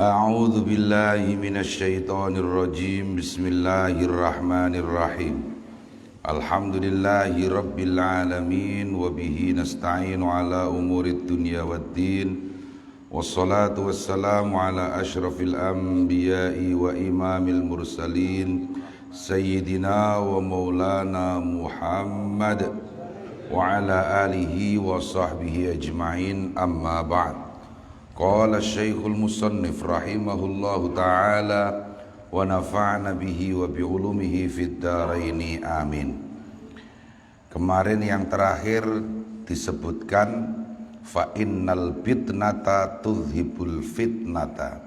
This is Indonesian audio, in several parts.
A'udzu billahi minasyaitonir rajim. Bismillahirrahmanirrahim. Alhamdulillahi rabbil alamin wa bihi nasta'inu ala umurid dunya waddin. Wassalatu wassalamu ala asyrafil anbiya'i wa imamil mursalin sayyidina wa maulana Muhammad wa ala alihi wa sahbihi ajma'in, amma ba'd. Qala Syekhul Musannif rahimahullahu ta'ala wa nafa'na bihi wa bi'ulumihi fid dharaini amin. Kemarin yang terakhir disebutkan fa innal fitnata tudhibul fitnata.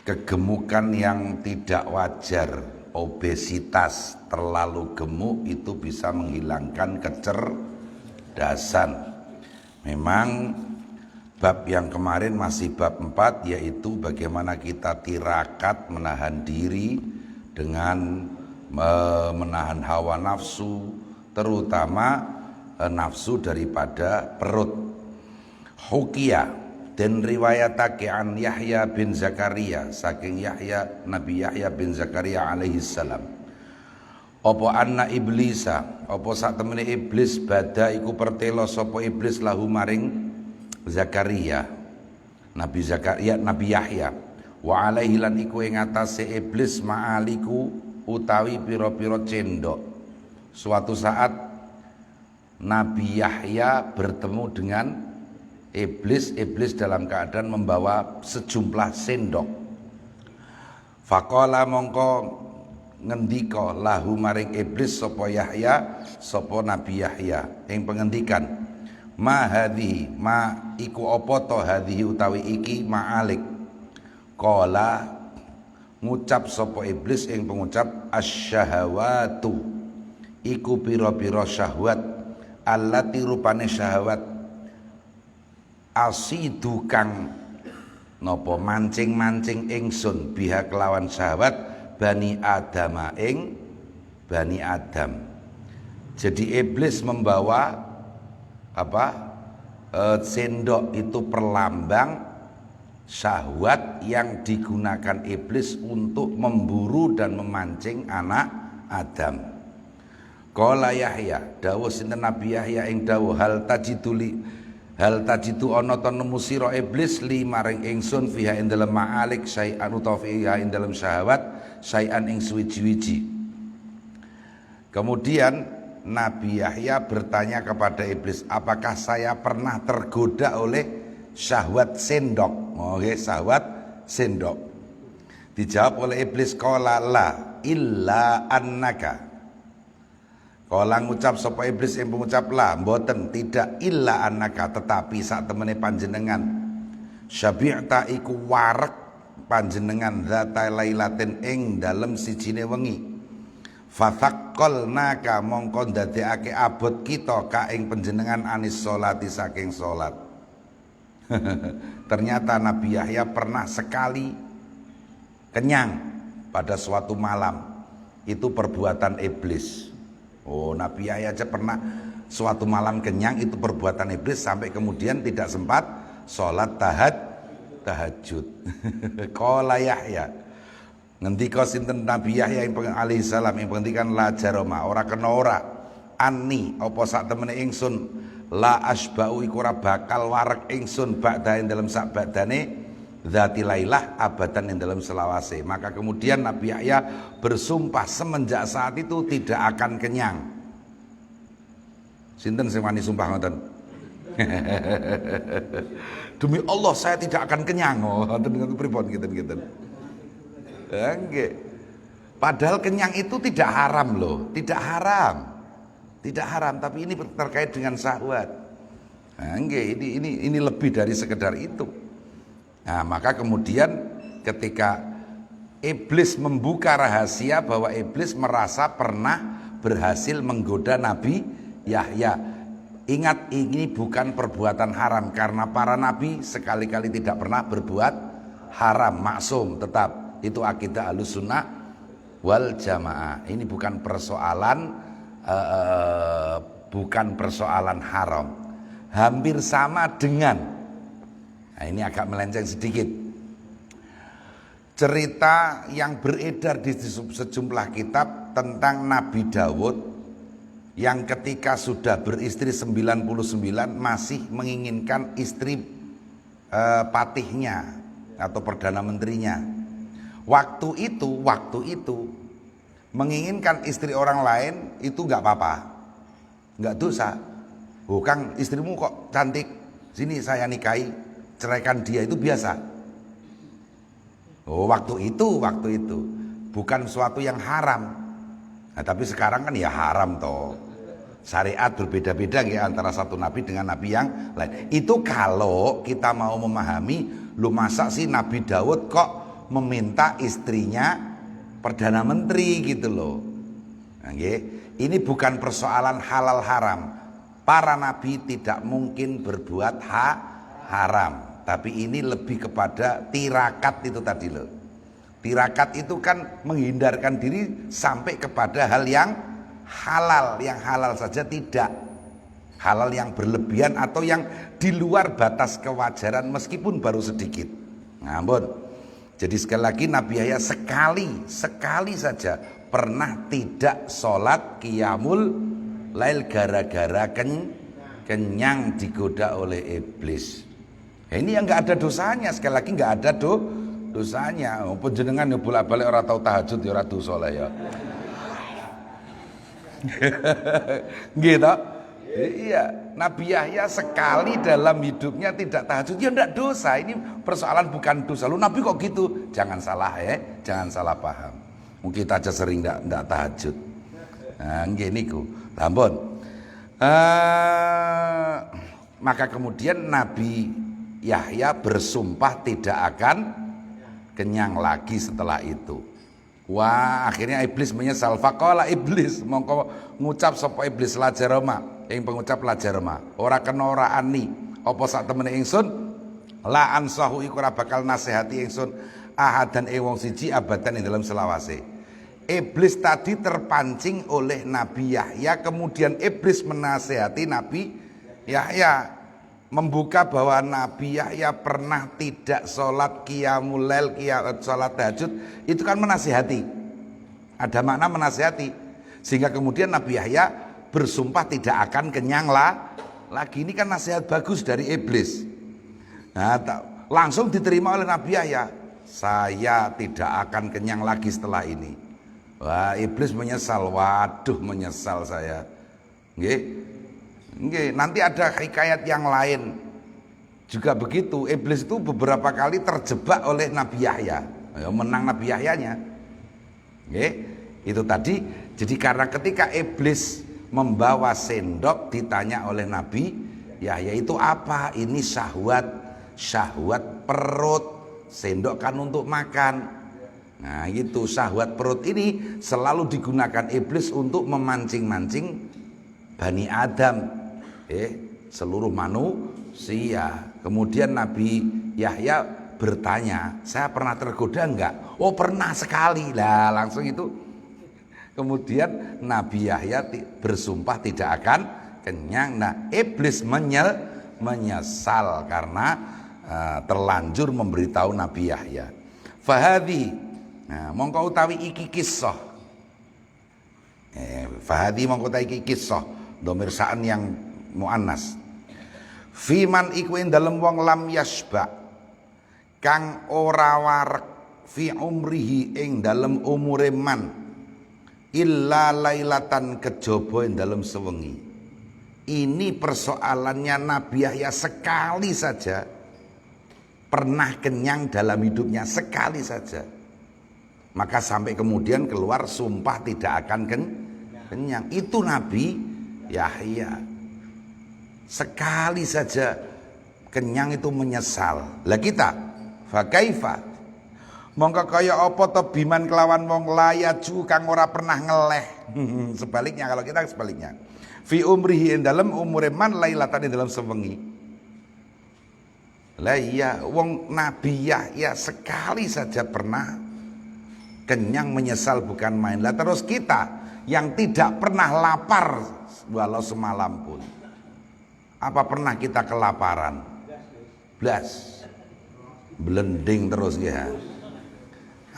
Kegemukan yang tidak wajar, obesitas, terlalu gemuk itu bisa menghilangkan kecerdasan. Memang bab yang kemarin masih bab 4, yaitu bagaimana kita tirakat menahan diri dengan menahan hawa nafsu, terutama nafsu daripada perut. Hukia dan riwayatake an Yahya bin Zakaria, saking Nabi Yahya bin Zakaria alaihi salam, apa anna iblisa, apa sak temene iblis bada iku pertelo sapa iblis lahu maring Zakaria, Nabi Zakaria, Nabi Yahya, wa alaihi lan iku ing atase iblis ma'aliku utawi pira-pira cendok. Suatu saat Nabi Yahya bertemu dengan iblis dalam keadaan membawa sejumlah sendok. Faqala mongko ngendika lahu maring iblis sapa Yahya, sapa Nabi Yahya ing pengendikan, ma hadhi, ma iku apa to hadhi utawi iki ma'alik. Qala ngucap sapa iblis ing pengucap asyahawatu, iku pira-pira syahwat, allati rupane syahwat asidu kang napa mancing-mancing ingsun biha kelawan syahwat bani adama ing bani Adam. Jadi iblis membawa sendok itu perlambang syahwat yang digunakan iblis untuk memburu dan memancing anak Adam. Qala Yahya, dawuh sinten Nabi Yahya ing dawuh, hal tajidu ana ta nemu sira iblis li maring ingsun fiha ing dalem ma'alik syai'an utawa fiha ing dalem syahwat syai'an ing suwiji-wiji. Kemudian Nabi Yahya bertanya kepada iblis, apakah saya pernah tergoda oleh syahwat sendok? Syahwat sendok. Dijawab oleh iblis, qala la illa annaka. Qala ngucap sapa iblis yang mengucap la, mboten, tidak, illa annaka, tetapi sak temene panjenengan syabi'ta iku warek panjenengan zata lailatin ing dalem sijine wengi. Fathaqqalnaka mongko ndadekake abot kita ka ing panjenengan anis sholati saking salat. Ternyata Nabi Yahya pernah sekali kenyang pada suatu malam. Itu perbuatan iblis. Nabi Yahya aja pernah suatu malam kenyang, itu perbuatan iblis, sampai kemudian tidak sempat sholat tahajud. Qala Yahya, ngendika sinten Nabi Yahya alaihi salam ing pengendikan la jaroma, ora kena ora anni apa sak temene ingsun la asba'u iku ora bakal warek ingsun ba'da ing dalem sak badane dzati lailah abadan ing dalem selawase. Maka kemudian Nabi Yahya bersumpah semenjak saat itu tidak akan kenyang. Sinten sing wani sumpah ngoten? Demi Allah saya tidak akan kenyang. Ngoten pripun ngeten-ngeten. Enggak. Padahal kenyang itu tidak haram loh, tidak haram, tapi ini terkait dengan syahwat. Enggak, ini lebih dari sekedar itu. Nah, maka kemudian ketika iblis membuka rahasia bahwa iblis merasa pernah berhasil menggoda Nabi Yahya. Ingat, ini bukan perbuatan haram, karena para nabi sekali-kali tidak pernah berbuat haram, maksum tetap. Itu akidah Ahlussunnah wal Jamaah. Ini bukan persoalan haram. Hampir sama dengan, nah ini agak melenceng sedikit. cerita yang beredar di sejumlah kitab tentang Nabi Dawud yang ketika sudah beristri 99 masih menginginkan istri patihnya atau perdana menterinya. Waktu itu menginginkan istri orang lain itu nggak apa-apa, nggak dosa. Oh Kang, istrimu kok cantik, sini saya nikahi, ceraikan dia, itu biasa. Oh waktu itu bukan suatu yang haram. Nah, tapi sekarang kan ya haram toh. Syariat berbeda-beda ya antara satu nabi dengan nabi yang lain. Itu kalau kita mau memahami, lu masa sih Nabi Daud kok meminta istrinya perdana menteri gitu loh. Nah, ini bukan persoalan halal haram. Para nabi tidak mungkin berbuat haram, tapi ini lebih kepada tirakat itu tadi loh. Tirakat itu kan menghindarkan diri sampai kepada hal yang halal saja tidak. Halal yang berlebihan atau yang di luar batas kewajaran meskipun baru sedikit. Ngampun. Jadi sekali lagi Nabi Yahya sekali saja pernah tidak sholat qiyamul lail gara-gara kenyang digoda oleh iblis. Ini yang nggak ada dosanya, sekali lagi nggak ada dosanya. Penjenengan ya bolak-balik orang tahu tahajud ya ora dosa lah ya. Gitu. Iya, Nabi Yahya sekali dalam hidupnya tidak tahajud, ya enggak dosa. Ini persoalan bukan dosa. Lu Nabi kok gitu? Jangan salah jangan salah paham. Mungkin kita aja sering enggak tahajud. Nah, nggih niku. Ampun. Maka kemudian Nabi Yahya bersumpah tidak akan kenyang lagi setelah itu. Wah, akhirnya iblis menyesal. Faqala iblis, mongko ngucap sapa iblis la jarama, ing pengucap la jarama. Ora kena ora ani, apa sak temene ingsun la ansahu iku ora bakal nasihati ingsun ahadan ing wong siji abadan ing dalam selawase. Iblis tadi terpancing oleh Nabi Yahya, kemudian iblis menasehati Nabi Yahya, membuka bahwa Nabi Yahya pernah tidak sholat qiyamul lail, sholat tahajud, itu kan menasihati, ada makna menasihati, sehingga kemudian Nabi Yahya bersumpah tidak akan kenyang lagi. Ini kan nasihat bagus dari iblis. Nah, langsung diterima oleh Nabi Yahya, saya tidak akan kenyang lagi setelah ini. Wah, iblis menyesal, waduh menyesal saya. Nggih, nanti ada hikayat yang lain juga begitu. Iblis itu beberapa kali terjebak oleh Nabi Yahya, menang Nabi Yahyanya. Nggih, itu tadi. Jadi karena ketika iblis membawa sendok ditanya oleh Nabi Yahya, itu apa? Ini syahwat perut. Sendok kan untuk makan. Nah itu syahwat perut ini selalu digunakan iblis untuk memancing-mancing Bani Adam, seluruh manusia. Kemudian Nabi Yahya bertanya, saya pernah tergoda enggak? Oh pernah sekali lah, langsung itu. Kemudian Nabi Yahya bersumpah tidak akan kenyang. Nah iblis menyesal karena terlanjur memberitahu Nabi Yahya. Fahadi, nah mongko utawi iki kisah. Fahadi mongko utawi iki kisah, dhamir sa'an yang muannas. Fiman iku ing dalem wong lam yasba, kang ora warek fi umrihi ing dalem umure man, illa lailatan kejaba ing dalem sewengi. Ini persoalannya Nabi Yahya sekali saja pernah kenyang dalam hidupnya, sekali saja. Maka sampai kemudian keluar sumpah tidak akan kenyang. Itu Nabi Yahya. Sekali saja kenyang itu menyesal. Lah kita, fa kaifa? Mongko kaya apa to biman kelawan wong layaju kang ora pernah ngeleh. Sebaliknya, kalau kita sebaliknya. Fi umrihi ing dalem umure man lailatan ing dalem sewengi. Lah iya, wong Nabi Yahya sekali saja pernah kenyang menyesal bukan main. Lah terus kita yang tidak pernah lapar walau semalam pun, apa pernah kita kelaparan? Blas, blending terus ya.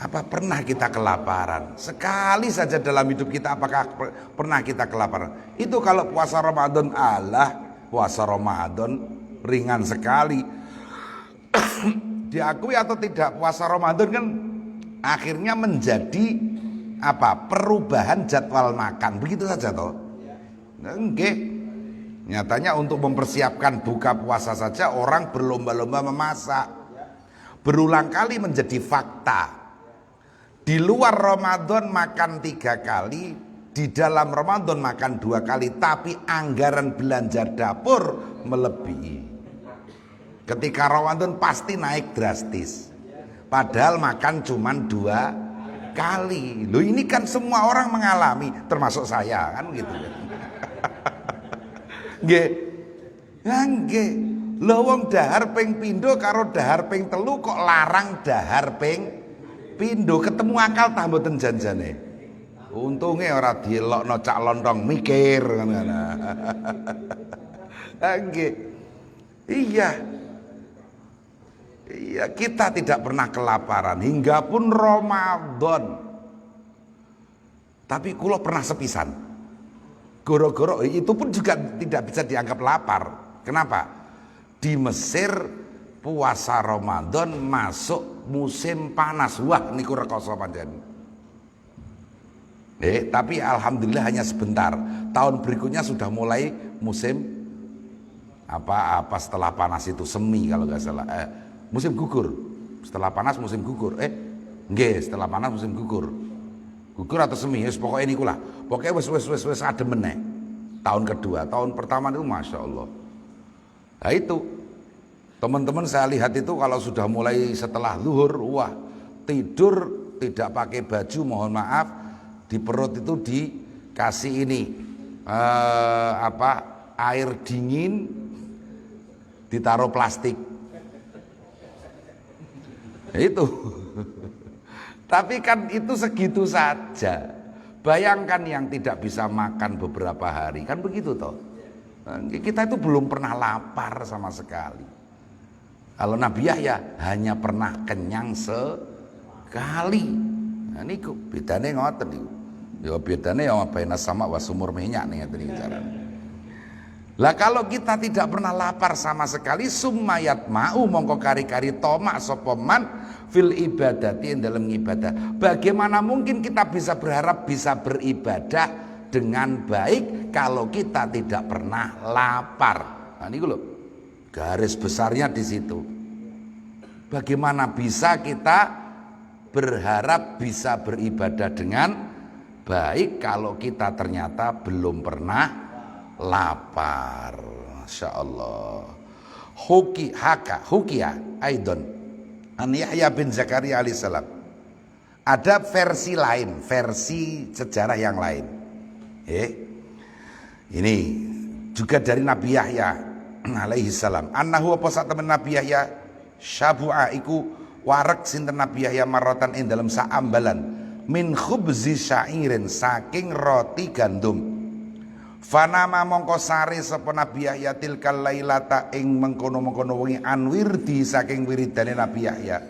Apa pernah kita kelaparan? Sekali saja dalam hidup kita apakah pernah kita kelaparan? Itu kalau puasa Ramadan, puasa Ramadan ringan sekali. Diakui atau tidak, puasa Ramadan kan akhirnya menjadi apa? Perubahan jadwal makan. Begitu saja toh. Enggak. Nyatanya untuk mempersiapkan buka puasa saja orang berlomba-lomba memasak. Berulang kali menjadi fakta. Di luar Ramadan makan 3 kali, di dalam Ramadan makan 2 kali, tapi anggaran belanja dapur melebihi. Ketika Ramadan pasti naik drastis, padahal makan cuma 2 kali. Loh, ini kan semua orang mengalami, termasuk saya kan gitu. Nggih. Ya nggih. Lho wong dahar ping pindho karo dahar ping telu kok larang dahar ping pindho, ketemu akal tak mboten janjane. Untunge ora dielokno cak lontong mikir ngono. Nggih. Iya. Iya, kita tidak pernah kelaparan hingga pun Ramadan. Tapi kula pernah sepisan. Goro-goro itu pun juga tidak bisa dianggap lapar. Kenapa? Di Mesir puasa Ramadan masuk musim panas. Wah, niku rekoso pancen. Tapi alhamdulillah hanya sebentar. Tahun berikutnya sudah mulai musim apa setelah panas itu, semi kalau nggak salah. Musim gugur. Setelah panas musim gugur. Nggih, setelah panas musim gugur. Gugur atau semi, pokoknya niku lah. Pokoknya wes adem meneh. Tahun kedua, tahun pertama itu masya Allah. Nah itu teman-teman saya lihat itu kalau sudah mulai setelah zuhur, wah tidur tidak pakai baju, mohon maaf, di perut itu dikasih ini air dingin ditaruh plastik. Itu. Tapi kan itu segitu saja. Bayangkan yang tidak bisa makan beberapa hari, kan begitu toh. Kita itu belum pernah lapar sama sekali. Kalau Nabi Yahya hanya pernah kenyang sekali. Nah niku bedane ngoten niku. Ya bedane ya baina sama wa sumur minyak nih ngeten iki carane. Lah kalau kita tidak pernah lapar sama sekali, summayat mau mongko kari-kari tomak sapa man fil ibadati dalam ibadah. Bagaimana mungkin kita bisa berharap bisa beribadah dengan baik kalau kita tidak pernah lapar? Nah niku lho. Garis besarnya di situ. Bagaimana bisa kita berharap bisa beribadah dengan baik kalau kita ternyata belum pernah lapar? Masya Allah. Hukia Aidon an Yahya bin Zakaria alaihissalam. Ada versi lain, versi sejarah yang lain. Ini juga dari Nabi Yahya alaihissalam. Annahu apa sak temen Nabi Yahya syabu'a iku warek sinten Nabi Yahya maratan ing dalam saambalan min khubzi syairin saking roti gandum. Fanama mongko sare sapa Nabi Yahya tilkal lailata ing mengkono-mengkono wengi anwirdi saking wiridane Nabi Yahya.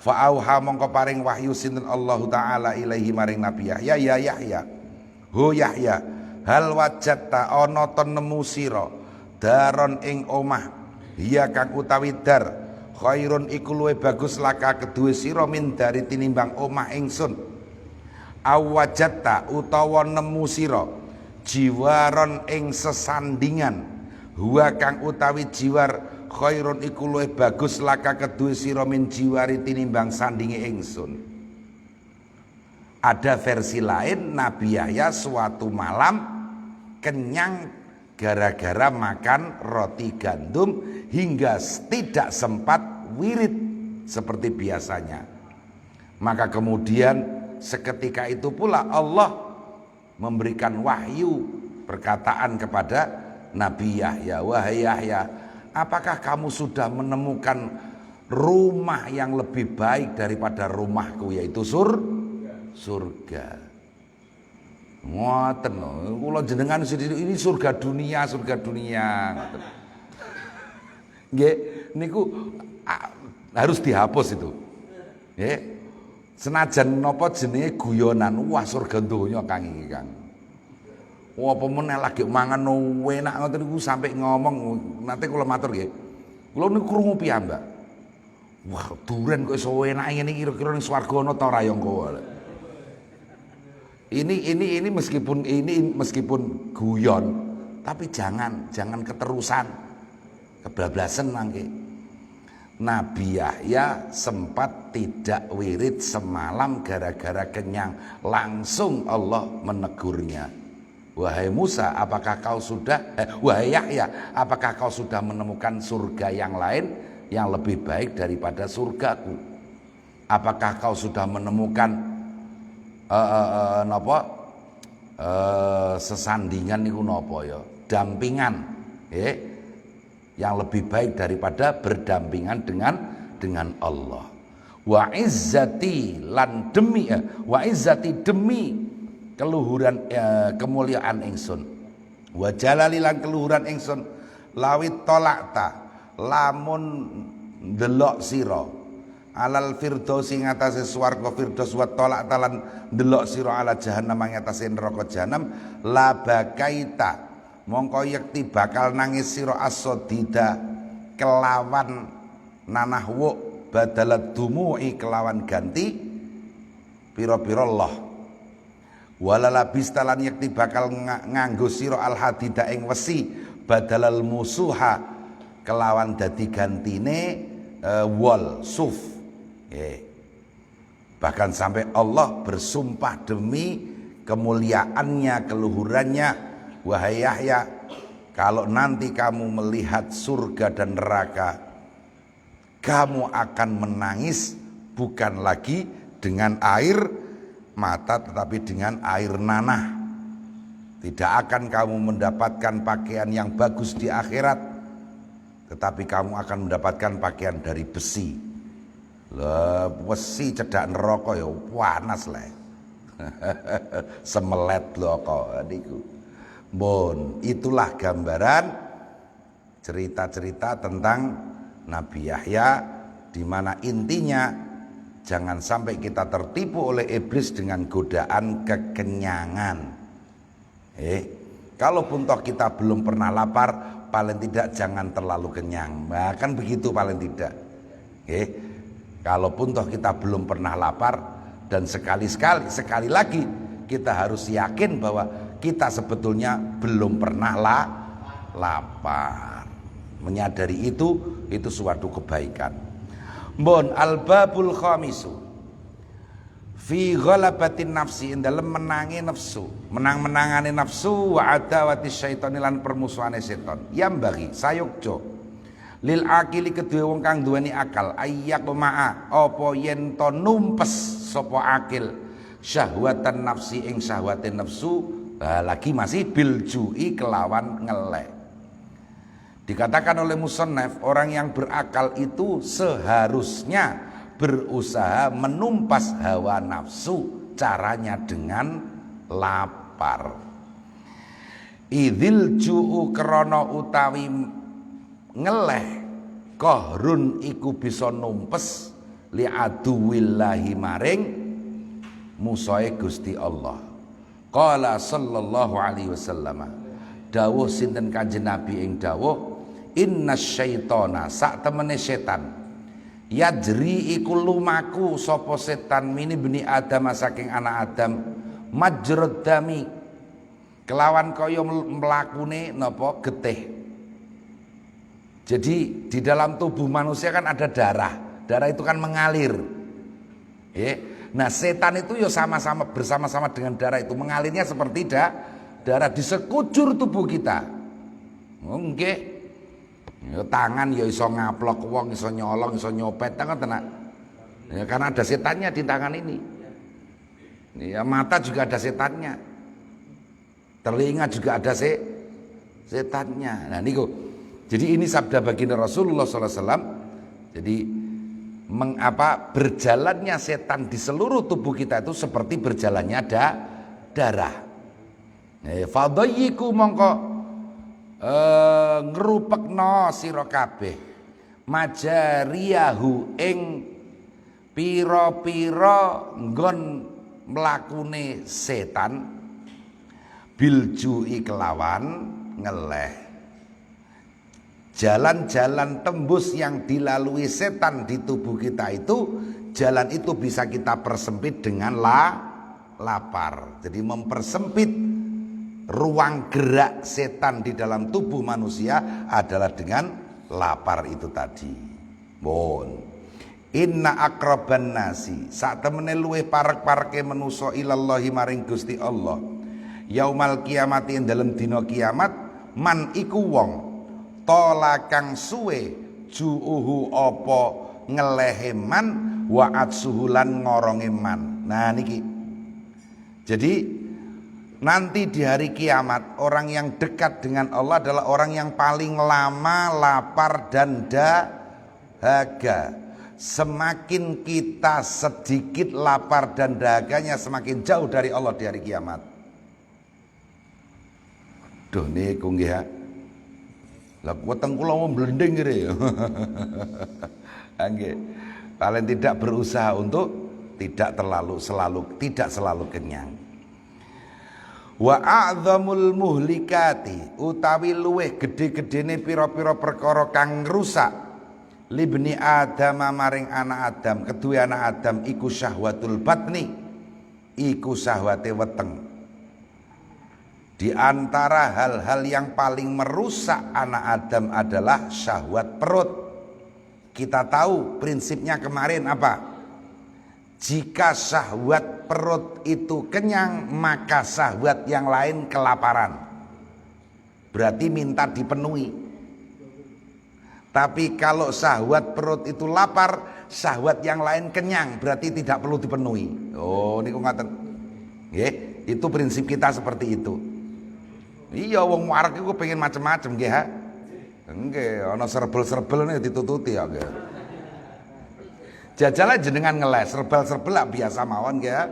Fa auha mongko paring wahyu sinten Allah taala ilaihi maring Nabi Yahya, ya Yahya. Ho Yahya, hal wajatta ana to nemu sira daron ing omah. Hiya kang utawi dar khairun iku luwih bagus laka kedue sira min dari tinimbang omah ingsun. Awajatta utawa nemu sira jiwaron ing sesandingan, huwa kang utawi jiwar khairun iku luwih bagus laka kedue sira min jiwari tinimbang sandinge ingsun. Ada versi lain Nabi Yahya suatu malam kenyang gara-gara makan roti gandum hingga tidak sempat wirid seperti biasanya. Maka kemudian seketika itu pula Allah memberikan wahyu perkataan kepada Nabi Yahya, wahai Yahya, apakah kamu sudah menemukan rumah yang lebih baik daripada rumahku, yaitu surga. Ngoten lho, kula jenengan ini surga dunia. Nggih, niku harus dihapus itu. Nggih. Senajan napa jenenge guyonan, wah surga donya Kang iki Kang. Wah apa meneh lagi mangan enak ngoten niku sampai ngomong nanti kula matur nggih. Kula niku krungu piyambak. Wah, duren kok iso enak ngene kira-kira ning swarga ana ta ora ya engko. Ini meskipun guyon, tapi jangan keterusan. Kebablasan mangke. Nabi Yahya sempat tidak wirid semalam gara-gara kenyang. Langsung Allah menegurnya. Wahai Musa, apakah kau sudah wahai Yahya, apakah kau sudah menemukan surga yang lain yang lebih baik daripada surgaku? Apakah kau sudah menemukan sesandingan niku napa ya? Dampingan, yang lebih baik daripada berdampingan dengan Allah. Wa izzati lan demi wa izzati demi keluhuran kemuliaan ingsun. Wa jalali lan keluhuran ingsun lawit tolakta lamun ndelok sira alal firdausi ngatasé swarga firdaus wa tolakta lan ndelok sira ala jahannam ngatasé neraka jahanam la bakaita mongko yekti bakal nangis sira asodida kelawan nanah wuk badalat dumu'i kelawan ganti pira-pira Allah walala bistalan yekti bakal nganggo sira al hadida ing wesi badalal musuha kelawan dadi gantine wol suf bahkan sampai Allah bersumpah demi kemuliaannya keluhurannya. Wahai Yahya, kalau nanti kamu melihat surga dan neraka, kamu akan menangis bukan lagi dengan air mata tetapi dengan air nanah. Tidak akan kamu mendapatkan pakaian yang bagus di akhirat, tetapi kamu akan mendapatkan pakaian dari besi. Lah, besi cedak neraka ya panas lah. Semelet lho kok niku. Bon, itulah gambaran cerita-cerita tentang Nabi Yahya, di mana intinya jangan sampai kita tertipu oleh iblis dengan godaan kekenyangan. Kalaupun toh kita belum pernah lapar, paling tidak jangan terlalu kenyang. Bahkan begitu paling tidak. Kalaupun toh kita belum pernah lapar, dan sekali lagi kita harus yakin bahwa kita sebetulnya belum pernah lapar. Menyadari itu suatu kebaikan. Mbon al-babul khamisu fi ghalabatin nafsi dalam menangi nafsu, menangane nafsu wa adawati syaitani lan permusuhane setan. Yang bagi sayukjo lil akili kedue wong kang duweni akal ayyak ma'a apa yen to numpes sapa akil syahwatan nafsi ing syahwate nafsu. Lagi masih biljui kelawan ngelek. Dikatakan oleh musannaf, orang yang berakal itu seharusnya berusaha menumpas hawa nafsu, caranya dengan lapar. Idzil ju'u krana utawi ngeleh qahrun iku bisa numpes li aduwillahi maring musuhe Gusti Allah. Qala sallallahu alaihi wasallam, dawuh sinten Kanjeng Nabi ing dawuh, inna syaitana sak temene setan yajri iku lumaku sapa setan mini bani Adam saking anak Adam majrad dami kelawan kaya mlakune napa getih. Jadi di dalam tubuh manusia kan ada darah. Darah itu kan mengalir. Nah setan itu ya sama-sama bersama-sama dengan darah itu mengalirnya seperti darah di sekujur tubuh kita. Nggih. Ya tangan ya iso ngaplok wong, iso nyolong, iso nyopet kan tenan. Ya karena ada setannya di tangan ini. Ya mata juga ada setannya. Telinga juga ada setannya. Nah niku. Jadi ini sabda baginda Rasulullah SAW. Jadi berjalannya setan di seluruh tubuh kita itu seperti berjalannya darah. Fadayyiku mongko ngrupekno sira kabeh majariyahu ing pira-pira nggon mlakune setan biljui kelawan ngeleh. Jalan-jalan tembus yang dilalui setan di tubuh kita itu, jalan itu bisa kita persempit dengan lapar. Jadi mempersempit ruang gerak setan di dalam tubuh manusia adalah dengan lapar itu tadi. Bon. Inna akraban nasi, sak temene luweh parek-pareke manusa ilallahi maring Gusti Allah. Yaumal kiamati ing dalem dina kiamat, man iku wong tola kang suwe juuhu apa ngelehe man wa atsuhulan ngoronge man. Nah niki. Jadi nanti di hari kiamat orang yang dekat dengan Allah adalah orang yang paling lama lapar dan dahaga. Semakin kita sedikit lapar dan dahaganya, semakin jauh dari Allah di hari kiamat. Duh niku nggih ya. Lah weteng kula mau blending ngene ya. Nggih. Paling tidak berusaha untuk tidak selalu kenyang. Wa a'dzamul muhlikati, utawi luweh gedhe-gedhene pira-pira perkara kang ngrusak libni Adam maring anak Adam, kedua anak Adam iku syahwatul batni, iku syahwate weteng. Di antara hal-hal yang paling merusak anak Adam adalah syahwat perut. Kita tahu prinsipnya kemarin apa? Jika syahwat perut itu kenyang, maka syahwat yang lain kelaparan. Berarti minta dipenuhi. Tapi kalau syahwat perut itu lapar, syahwat yang lain kenyang, berarti tidak perlu dipenuhi. Oh, niku ngaten. Nggih, itu prinsip kita seperti itu. Iya, wong warak iku pengen macem-macem nggih, ha? Nggih, ana serbel-serbel niku ditututi ya nggih. Jajalan jenengan ngeles, serbel-serbel biasa mawon nggih, ha?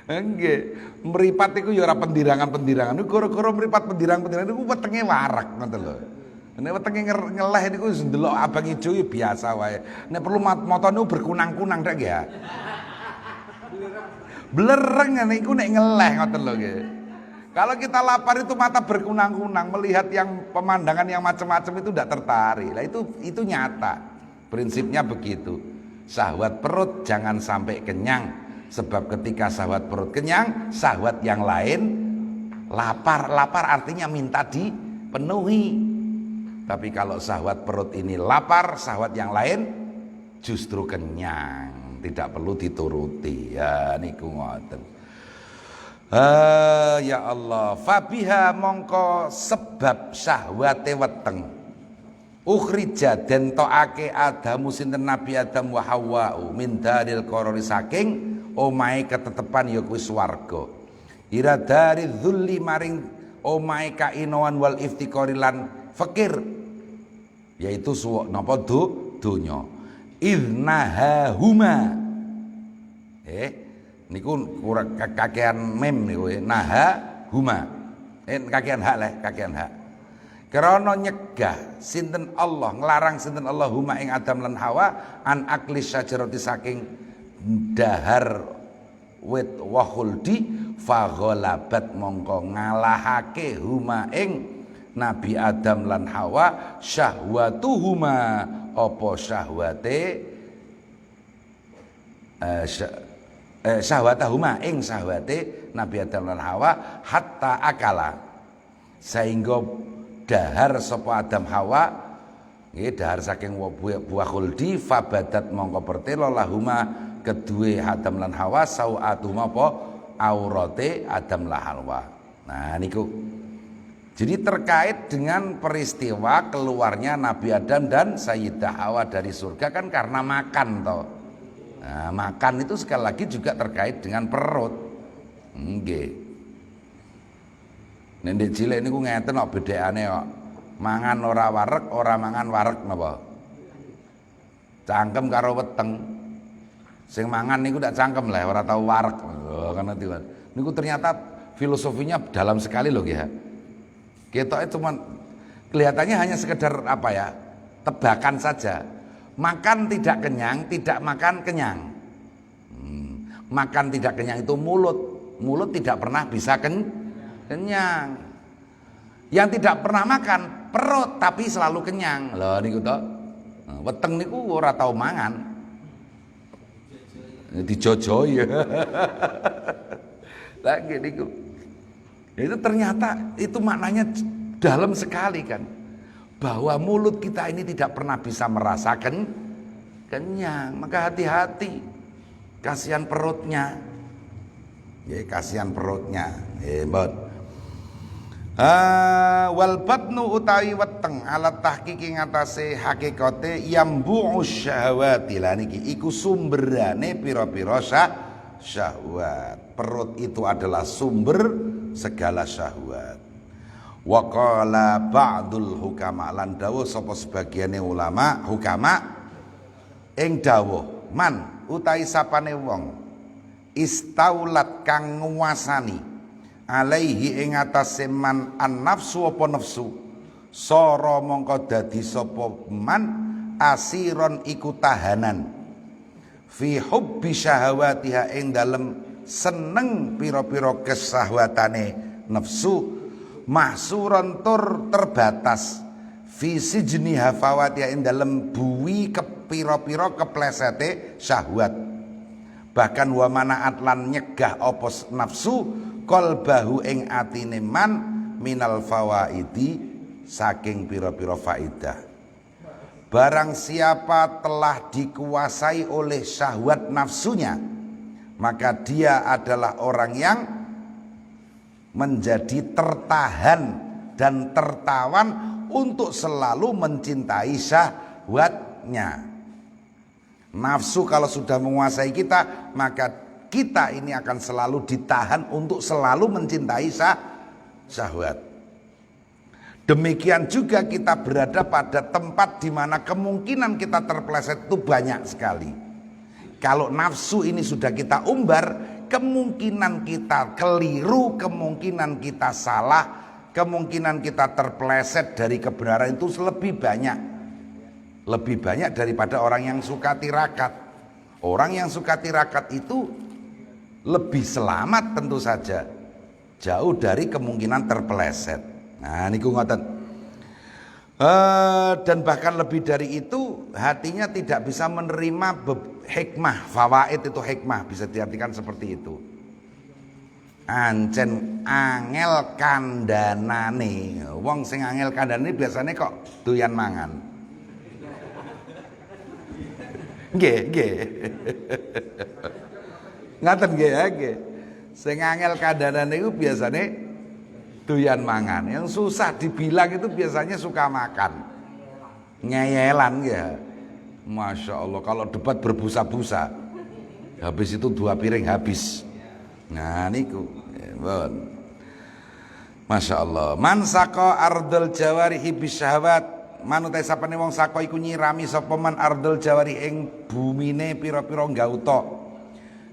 Nggih, mripat iku ya ora pendirangan-pendirangan. Niku gara-gara mripat pendirang-pendirangan niku wetenge warak ngoten lho. Nek wetenge ngeleh niku ndelok abang ijo ya biasa wae. Nek perlu mata niku berkunang-kunang dak nggih, ha? Blereng niku nek ngeleh ngoten lho nggih. Kalau kita lapar itu mata berkunang-kunang, melihat yang pemandangan yang macam-macam itu tidak tertarik. Lah itu nyata. Prinsipnya begitu. Syahwat perut jangan sampai kenyang. Sebab ketika syahwat perut kenyang, syahwat yang lain lapar. Lapar artinya minta dipenuhi. Tapi kalau syahwat perut ini lapar, syahwat yang lain justru kenyang. Tidak perlu dituruti. Ya niku ngoten. Ya Allah, fabiha mongko sebab syahwate weteng ukhrija den toake Adamu sinten Nabi Adam wa Hawa min daril qarari saking omahe ketetepan ya kuwi swarga ira dari dzulli maring omahe kainoan wal iftiqari lan fakir, yaitu napa donya idnaha huma niku kurang kakean mem niku naha huma kakean hak leh kakean hak krana nyegah sinten Allah nglarang sinten Allah huma ing Adam lan Hawa an akli syajarati saking dahar wit wahuldi faghalabat mongko ngalahake huma ing Nabi Adam lan Hawa syahwatuhuma apa syahwate syahwatahuma ing syahwate Nabi Adam lan Hawa hatta akala sehingga dahar sapa Adam Hawa nggih dahar saking buah khuldi fabadat mongko pertelo lahuma kedue Adam lan Hawa sauatuhuma apa aurate Adam lan Hawa. Nah niku jadi terkait dengan peristiwa keluarnya Nabi Adam dan Sayyidah Hawa dari surga kan karena makan toh. Nah, makan itu sekali lagi juga terkait dengan perut. Nggih. Nek cilik niku ngeten kok bedakane kok. Mangan ora wareg, ora mangan wareg napa? Cangkem karo weteng. Sing mangan niku ndak cangkem lah, ora tau wareg. Oh, kan niku ternyata filosofinya dalam sekali loh ya. Ketoke cuman kelihatannya hanya sekedar apa ya? Tebakan saja. Makan tidak kenyang, tidak makan kenyang. Makan tidak kenyang itu mulut. Mulut tidak pernah bisa kenyang. Yang tidak pernah makan perut tapi selalu kenyang. Lho niku to. Weteng niku ora tau mangan. Dijojoi. Lagi niku. Itu ternyata itu maknanya dalam sekali kan. Bahwa mulut kita ini tidak pernah bisa merasakan kenyang. Maka hati-hati. Kasihan perutnya. Ya, kasihan perutnya. Hebat. Wal batnu utawi weteng alat tahqiqi ngatasé hakikate yambu'u syahwati. Lah niki iku sumberane pira-pira syahwat. Perut itu adalah sumber segala syahwat. Wa qala ba'dul hukama lan dawuh sapa sebagiane ulama hukama ing dawuh man utahi sapane wong istaulat kang nguasani alaihi ing atase man an nafsu apa nafsu sara mongko dadi sapa man asiron iku tahanan fi hubbi syahawatiha ing dalem seneng pira-pira kesahwatane nafsu mahsuran tur terbatas fi sijni hafawatiha ing dalem buwi kepira-pira keplesete syahwat bahkan wa manaat lan nyegah apa nafsu qalbahu ing atine man minal fawaidi saking pira-pira faidah. Barang siapa telah dikuasai oleh syahwat nafsunya maka dia adalah orang yang menjadi tertahan dan tertawan untuk selalu mencintai syahwatnya. Nafsu kalau sudah menguasai kita maka kita ini akan selalu ditahan untuk selalu mencintai syahwat. Demikian juga kita berada pada tempat di mana kemungkinan kita terpeleset itu banyak sekali. Kalau nafsu ini sudah kita umbar, kemungkinan kita keliru, kemungkinan kita salah, kemungkinan kita terpeleset dari kebenaran itu lebih banyak. Lebih banyak daripada orang yang suka tirakat. Orang yang suka tirakat itu lebih selamat tentu saja. Jauh dari kemungkinan terpeleset. Nah niku ngoten. Dan bahkan lebih dari itu hatinya tidak bisa menerima hikmah. Fawaid itu hikmah bisa diartikan seperti itu. Ancen angel kandanane. Wong sing angel kandanane biasanya kok doyan mangan. Nggih. Ngaten nggih ya nggih. Sing angel kandanane iku biasane doyan mangan. Yang susah dibilang itu biasanya suka makan. Nyeyelan ya. Masya Allah kalau debat berbusa-busa. Habis itu 2 piring habis. Nah niku. Masya Allah. Man saka ardul jawarihi bisyahwat. Manutai sapane wong saka iku nyirami sapa man ardul jawari ing bumine pira-pira gauta.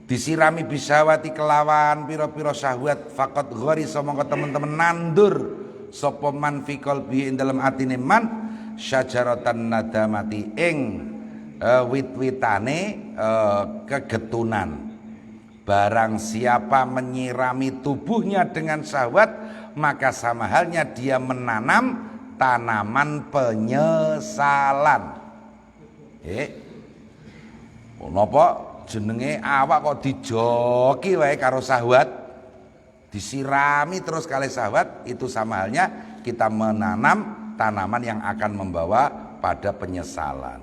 Disirami bisyahwati kelawan pira-pira syahwat faqat gharisa mongko teman-teman nandur sapa man fi qalbi ing dalem atine man syajaratan nadamati ing wit-witane kegetunan. Barang siapa menyirami tubuhnya dengan syahwat maka sama halnya dia menanam tanaman penyesalan. Napa jenenge awak kok dijoki wae karo syahwat, disirami terus kali syahwat, itu sama halnya kita menanam tanaman yang akan membawa pada penyesalan.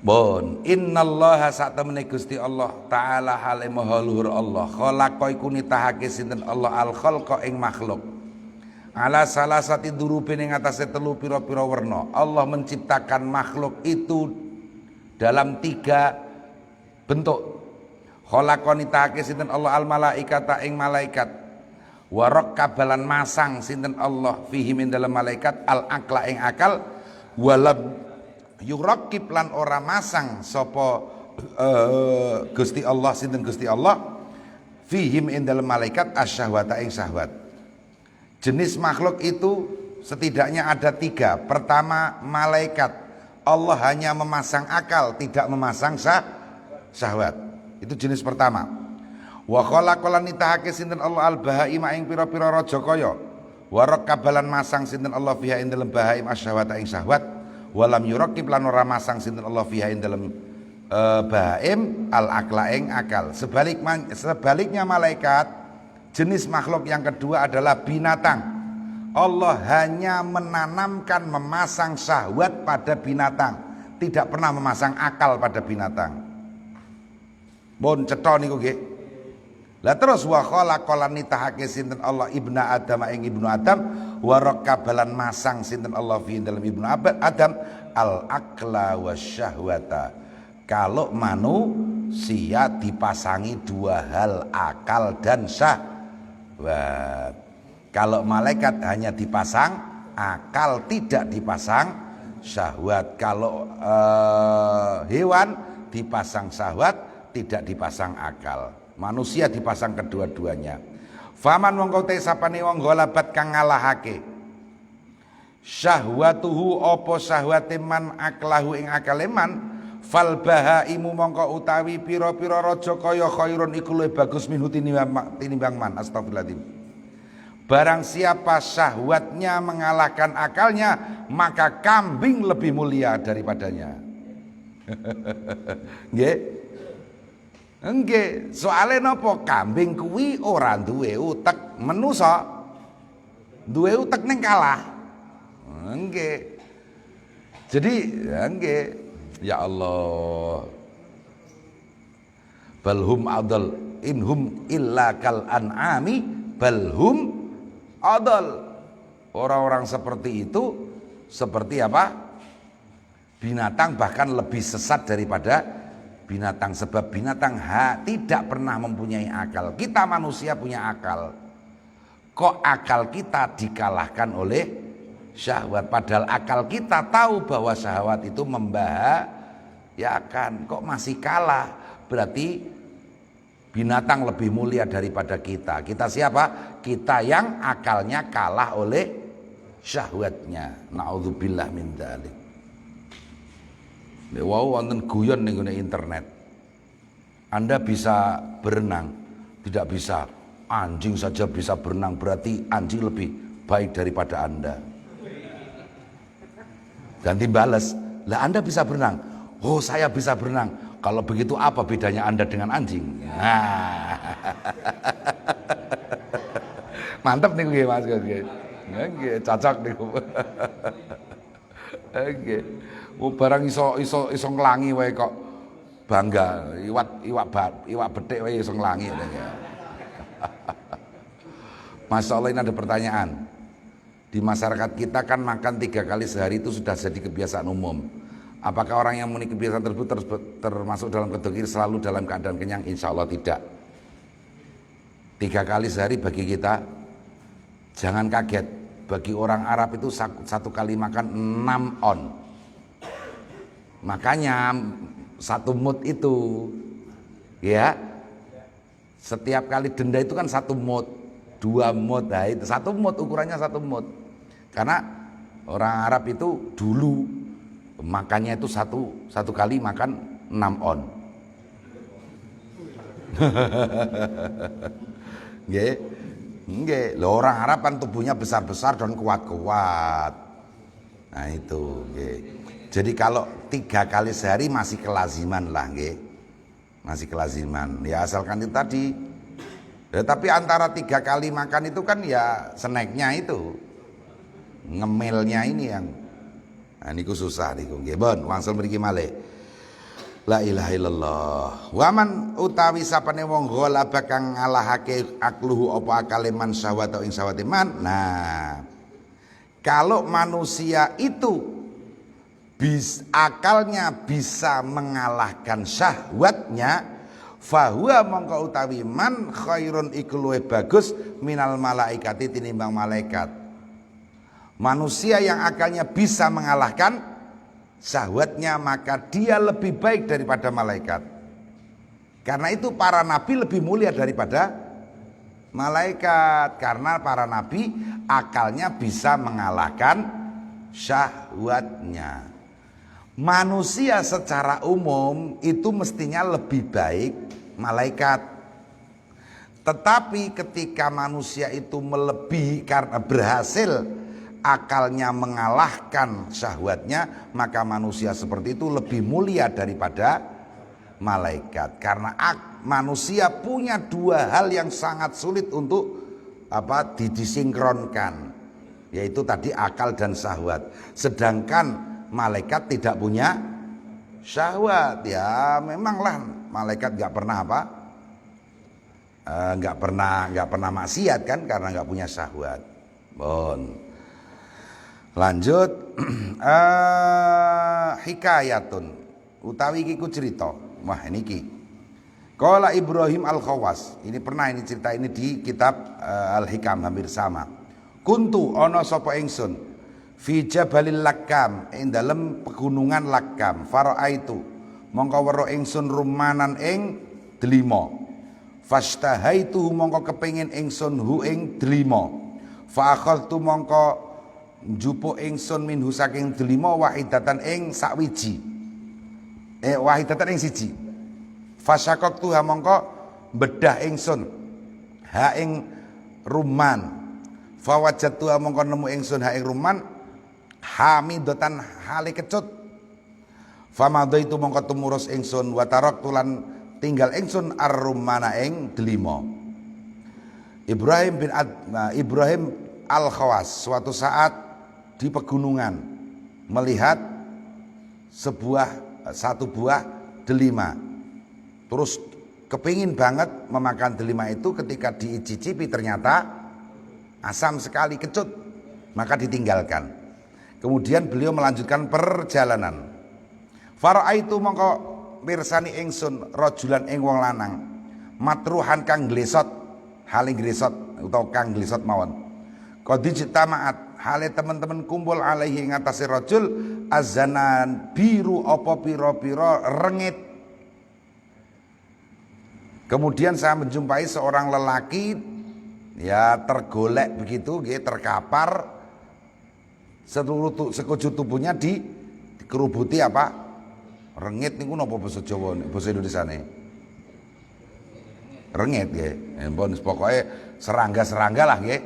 Bon, innallaha satamene Gusti Allah taala hale maha luhur Allah khalaqa iku nitahake sinten Allah al khalqa ing makhluk ala salasati durubin ing atase 3 pira-pira werna. Allah menciptakan makhluk itu dalam 3 bentuk. Khalaqani ta'ake sinten Allah al malaikata ing malaikat. Wa raqabalan masang sinten Allah fihi min dalam malaikat al aqla ing akal. Walam yuraqib lan ora masang sapa Gusti Allah sinten Gusti Allah fihim ing dalam malaikat asyahwata ing syahwat. Jenis makhluk itu setidaknya ada 3. Pertama malaikat. Allah hanya memasang akal, tidak memasang syahwat. Itu jenis pertama. Wa khalaqalan nitahake sinten Allah al bahaim ing pira-pira raja kaya. Wa rakabalan masang sinten Allah fiha ing dalem bahaim asyahwat ing syahwat. Walam yurakib lan ora masang sinten Allah fiha ing dalem bahaim al akla ing akal. Sebaliknya malaikat, jenis makhluk yang kedua adalah binatang. Allah hanya menanamkan, memasang syahwat pada binatang, tidak pernah memasang akal pada binatang. Mun cetha niku nggih. Lah terus wa khalaqalan nitahake sinten Allah ibna Adam ing ibnu Adam, wa rakabalan masang sinten Allah fi dalam ibnu Adam al akla wasyahwata. Kalau manusia dipasangi dua hal, akal dan syahwat. Kalau malaikat hanya dipasang akal, tidak dipasang syahwat. Kalau hewan dipasang syahwat, tidak dipasang akal. Manusia dipasang kedua-duanya. Faman wong kote sapane wong golabat kang ngalahake syahwatuhu apa syahwate man aklahu ing akale man, fal bahaimu mongko utawi pira-pira raja kaya khairun iku luwih bagus minhu tinimbang man. Astagfirullahaladzim. Barang siapa syahwatnya mengalahkan akalnya, maka kambing lebih mulia daripadanya. Nggih. Nggih, soale napa? Kambing kuwi ora duwe utek, manusa duwe utek ning kalah. Nggih. Jadi, nggih. Ya Allah. Balhum adal inhum illa kal an'ami balhum adal. Orang-orang seperti itu seperti apa? Binatang, bahkan lebih sesat daripada binatang, sebab binatang tidak pernah mempunyai akal. Kita manusia punya akal. Kok akal kita dikalahkan oleh syahwat, padahal akal kita tahu bahwa syahwat itu membahayakan. Kok masih kalah? Berarti binatang lebih mulia daripada kita. Kita siapa? Kita yang akalnya kalah oleh syahwatnya. Na'udzubillah min dzalik. Wow, wonten guyon ning internet. Anda bisa berenang, tidak bisa. Anjing saja bisa berenang, berarti anjing lebih baik daripada Anda. Ganti balas, lah Anda bisa berenang. Oh, saya bisa berenang. Kalau begitu apa bedanya Anda dengan anjing? Nah. Mantap nih gue Mas. Nggih, cocok niku. Nggih. Barang iso nglangi wae kok bangga. Iwak betik wae iso nglangi. Masya Allah, ini ada pertanyaan. Di masyarakat kita kan makan 3 kali sehari itu sudah jadi kebiasaan umum. Apakah orang yang memiliki kebiasaan tersebut termasuk dalam kategori selalu dalam keadaan kenyang? Insya Allah tidak. 3 kali sehari bagi kita, jangan kaget. Bagi orang Arab itu 1 kali makan 6 on. Makanya 1 mud itu, ya, setiap kali denda itu kan 1 mud, 2 mud, nah itu 1 mud, ukurannya 1 mud. Karena orang Arab itu dulu makannya itu satu kali makan 6 on. Nggih. Nggih, lho orang Arab kan tubuhnya besar-besar dan kuat-kuat. Nah itu, nggih. Jadi kalau 3 kali sehari masih kelaziman lah, nggih. Masih kelaziman. Ya asalkan itu tadi. Ya, tapi antara 3 kali makan itu kan ya snacknya itu. Ngemilnya ini yang niku susah niku nggih. Bon, wangsul mriki malih. La ilaha illallah. Waman utawi sapane wong ghalaba kang ngalahake akluhu apa akale man syahwat ing syahwate man. Nah, kalau manusia itu akalnya bisa mengalahkan syahwatnya, fahuwa mongko utawi man khairun iku luwih bagus minal malaikati tinimbang malaikat. Manusia yang akalnya bisa mengalahkan syahwatnya, maka dia lebih baik daripada malaikat. Karena itu para nabi lebih mulia daripada malaikat, karena para nabi akalnya bisa mengalahkan syahwatnya. Manusia secara umum itu mestinya lebih baik malaikat. Tetapi ketika manusia itu melebihi karena berhasil akalnya mengalahkan syahwatnya, maka manusia seperti itu lebih mulia daripada malaikat. Karena manusia punya dua hal yang sangat sulit untuk disinkronkan, yaitu tadi akal dan syahwat. Sedangkan malaikat tidak punya syahwat. Ya memanglah malaikat nggak pernah nggak pernah maksiat kan, karena nggak punya syahwat. Bon, lanjut. Hikayatun utawi iki ku cerita. Wah ini ki Qala Ibrahim Al-Khawas. Ini pernah ini cerita ini di kitab Al-Hikam, hampir sama. Kuntu ana sapa ingsun fi Jabalil Lakam, ing dalem pegunungan Lakam. Faraaitu mongko weruh ingsun rumanan ing delima. Fashtahaitu mongko kepengin ingsun hu ing delima. Fa akhadtu mongko njupuk ingsun minhu saking delima wahidatan ing sakwiji. Wahidatan ing siji. Fasyaqaqtu mongko bedah ingsun ha ing ruman. Fawajadtu mongko nemu ingsun ha ing ruman hamidatan hale kecut. Famadaitu mongko tumurus ingsun wa taraktu lan tinggal ingsun ar-rumana ing delima. Ibrahim Al-Khawas suatu saat di pegunungan melihat satu buah delima. Terus kepingin banget memakan delima itu, ketika diicicipi ternyata asam sekali, kecut, maka ditinggalkan. Kemudian beliau melanjutkan perjalanan. Faraitu mongko mirsani ingsun rajulan ing wong lanang matruhan kang glesot, hale glesot utawa kang glesot mawon. Qadijtamaat hale teman-teman kumpul alaihi ing atase rajul azanan biru apa pira-pira rengit. Kemudian saya menjumpai seorang lelaki ya tergolek begitu, terkapar, seluruh sekujur tubuhnya dikerubuti rengit niku napa basa Jawa, basa Indonesia nih. Rengit nggih. Pokoke serangga-serangga lah nggih.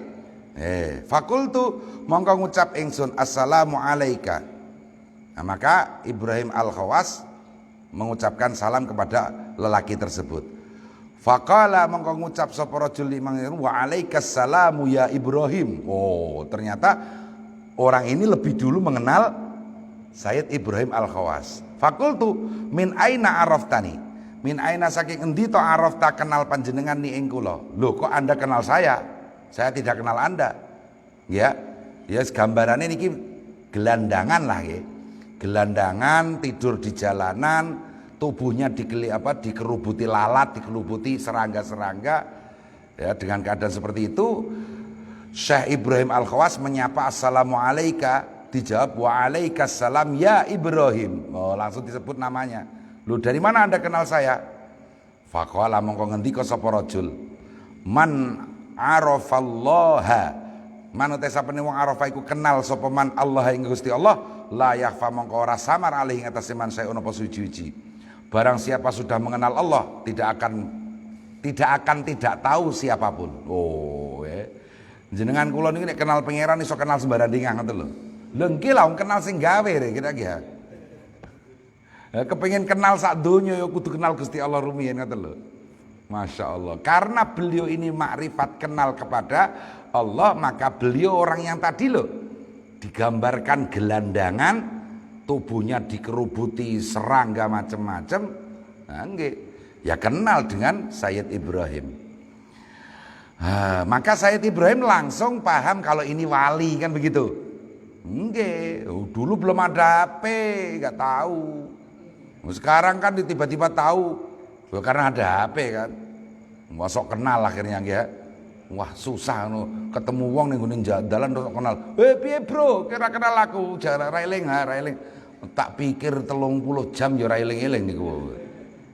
Fakultu mongko ngucap ingsun assalamu alaika. Nah, maka Ibrahim Al-Khawas mengucapkan salam kepada lelaki tersebut. Faqala mongko ngucap sapa rajul limang wa alaikassalamu ya Ibrahim. Oh, ternyata orang ini lebih dulu mengenal Sayyid Ibrahim Al-Khawas. Fakultu min aina araftani. Min aina saking endi to arafta kenal panjenengan ni ing kula. Loh, kok Anda kenal saya? Saya tidak kenal Anda. Ya. Ya gambarane niki gelandangan lah nggih. Gelandangan tidur di jalanan, tubuhnya dikerubuti lalat, dikerubuti serangga-serangga. Ya, dengan keadaan seperti itu Syekh Ibrahim Al-Khawas menyapa assalamu alaika, dijawab wa alaikassalam ya Ibrahim. Oh, langsung disebut namanya. Lu dari mana Anda kenal saya? Faqala mongko ngendika sapa rajul man arafallaha, manut sapane wong arafa iku kenal sapa man Allah ing Gusti Allah, la yakhfa mongko ora samar alih ing atase man saya ono apa suci-suci. Barang siapa sudah mengenal Allah tidak akan tidak tahu siapapun. Oh, jenengan kula niki nek kenal pangeran iso kenal sembarang ngoten lho. Lho nggih lah kenal sing gawe kira iki. Kepengin kenal sak donya ya kudu kenal Gusti Allah rumiyin ngoten lho. Masya Allah. Karena beliau ini makrifat kenal kepada Allah, maka beliau orang yang tadi loh digambarkan gelandangan, tubuhnya dikerubuti serangga macam-macam. Nah, ya kenal dengan Sayyid Ibrahim. Maka Sayyid Ibrahim langsung paham kalau ini wali, kan begitu. Dulu belum ada HP, nggak tahu. Sekarang kan tiba-tiba tahu, karena ada HP kan. Masuk kenal akhirnya ya. Wah susah ketemu wong ning ngene dalan terus kenal. Piye bro, kira kenal aku, jare railing. Tak pikir 30 jam ya ora eling-eling niku.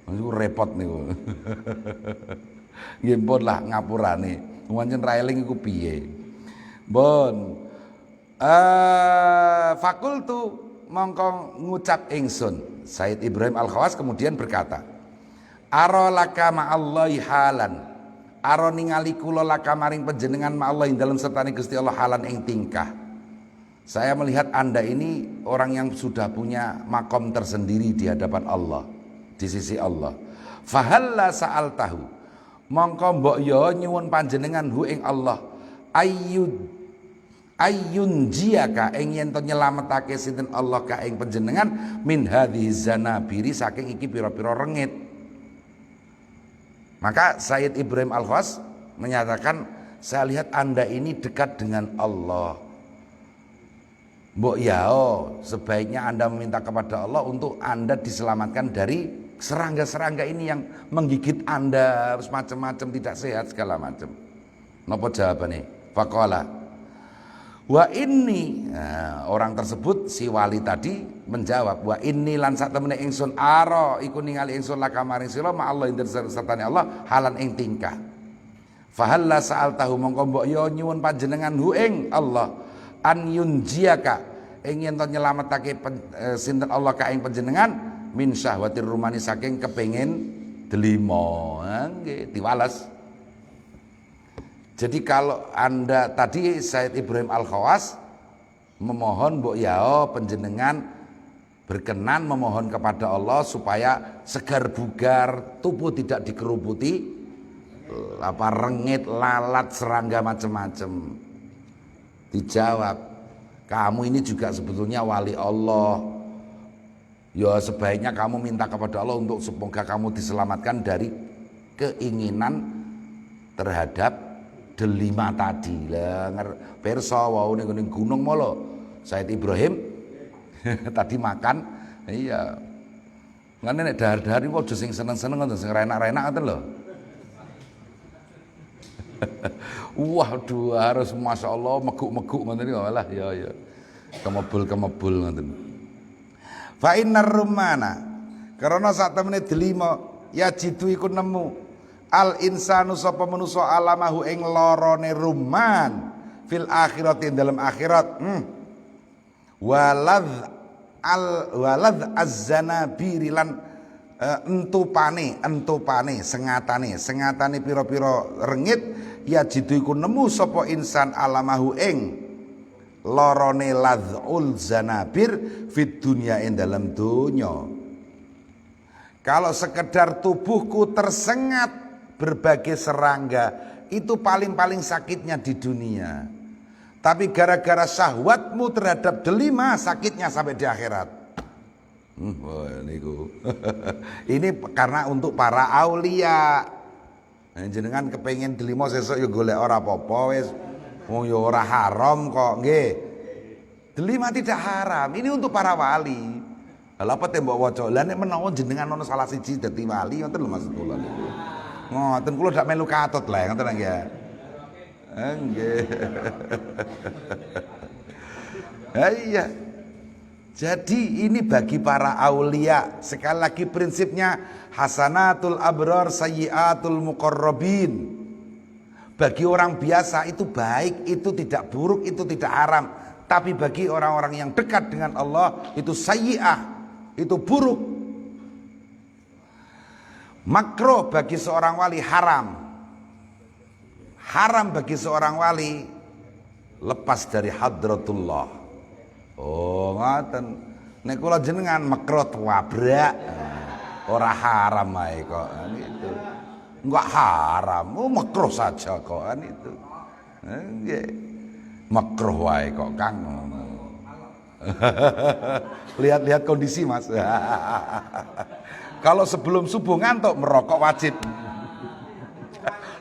Niku repot niku. Nggih pun lah ngapurane. Pancen railing iku piye? Bon. Fakultu mongko ngucap ingsun. Said Ibrahim Al-Khawas kemudian berkata, Aro laka ma'allahi halan, aro ningali kula laka maring panjenengan ma'allahi dalam sertane Gusti Allah halan ing tingkah. Saya melihat Anda ini orang yang sudah punya makom tersendiri di hadapan Allah, di sisi Allah. Fahalla sa'altahu, mongko mbok yo nyuwun panjenengan hu ing Allah ayun jiaka ing yen to nyelametake sinten Allah ka ing panjenengan min hadhihi zanabiri saking iki pira-pira rengit. Maka Sayyid Ibrahim Al-Khawas menyatakan, saya lihat Anda ini dekat dengan Allah. Mbok yao, sebaiknya Anda meminta kepada Allah untuk Anda diselamatkan dari serangga-serangga ini yang menggigit Anda, harus macam-macam, tidak sehat segala macam. Napa jawabannya? Faqala wa inni, orang tersebut si wali tadi menjawab, wa inni lan sak temene ingsun ara iku ningali ingsun laka maring sira ma Allah ing sertane Allah halan ing tingkah. Fahalla sa'altahu mongko mbok yo nyuwun panjenengan hu ing Allah an yunjiaka ing yen to nyelametake sinten Allah ka ing panjenengan min syahwatir rumani saking kepengin delima. Nggih diwales. Jadi kalau Anda tadi Said Ibrahim Al-Khawas memohon mbok yao panjenengan berkenan memohon kepada Allah supaya segar bugar, tubuh tidak dikeruputi apa rengit, lalat, serangga macam-macam. Dijawab, kamu ini juga sebetulnya wali Allah. Ya sebaiknya kamu minta kepada Allah untuk semoga kamu diselamatkan dari keinginan terhadap delima tadi lah. Perso wau ning gunung molo Said Ibrahim tadi makan, iya. Ngene nek dahar-dahar iki aja sing seneng-seneng ngoten, sing renak-renak ngoten lho. Waduh, harus Masya Allah meguk-meguk ngoten iki walah ya. Kemebul-kemebul ngoten. Fa innar rumana, karena sak temene delima ya jitu iku nemu al insanu sapa manusa alamahu ing lorone ruman fil akhirati dalam akhirat. Walad az-zanabiri lan entupane sengatane pira-pira rengit ya jitu iku nemu sapa insan alamahu ing lorone ladzul zanabir fid dunya ing dalam dunya. Kalau sekedar tubuhku tersengat berbagai serangga, itu paling-paling sakitnya di dunia. Tapi gara-gara syahwatmu terhadap delima, sakitnya sampai di akhirat. Ini karena untuk para aulia. Jenengan kepengen delima sesuk ya golek ora apa-apa wis. Wong ya ora haram kok, nggih. Delima tidak haram. Ini untuk para wali. Lha apa tembok waca? Lah nek menawa jenengan ono salah siji dadi wali, ngoten lho maksud kula niku. Ngoten kula dak melu katut lah, ngoten nggih. Nggih. Iya. Jadi ini bagi para aulia. Sekali lagi prinsipnya hasanatul abrar sayyiatul muqarrabin. Bagi orang biasa itu baik, itu tidak buruk, itu tidak haram. Tapi bagi orang-orang yang dekat dengan Allah itu sayyi'ah, itu buruk. Makruh bagi seorang wali haram. Haram bagi seorang wali lepas dari hadratullah. Oh ngoten. Nek kula jenengan makruh wabrak. Ora haram ae kok gitu. Enggak haram, makruh saja kok itu. Nggih. Makruh wae kok Kang. Lihat-lihat kondisi Mas. Kalau sebelum subuh ngantuk merokok wajib.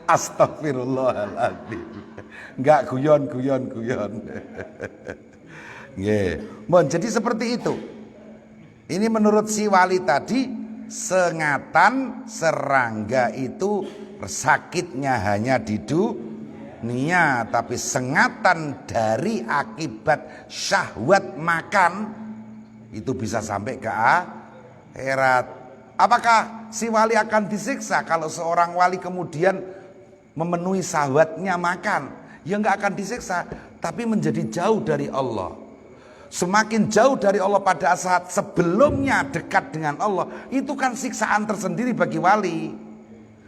Astagfirullahaladzim. Enggak guyon. Nggih. Jadi seperti itu. Ini menurut si wali tadi, sengatan serangga itu sakitnya hanya di dunia, tapi sengatan dari akibat syahwat makan itu bisa sampai ke akhirat. Apakah si wali akan disiksa kalau seorang wali kemudian memenuhi syahwatnya makan? Ya enggak akan disiksa, tapi menjadi jauh dari Allah. Semakin jauh dari Allah pada saat sebelumnya dekat dengan Allah, itu kan siksaan tersendiri bagi wali.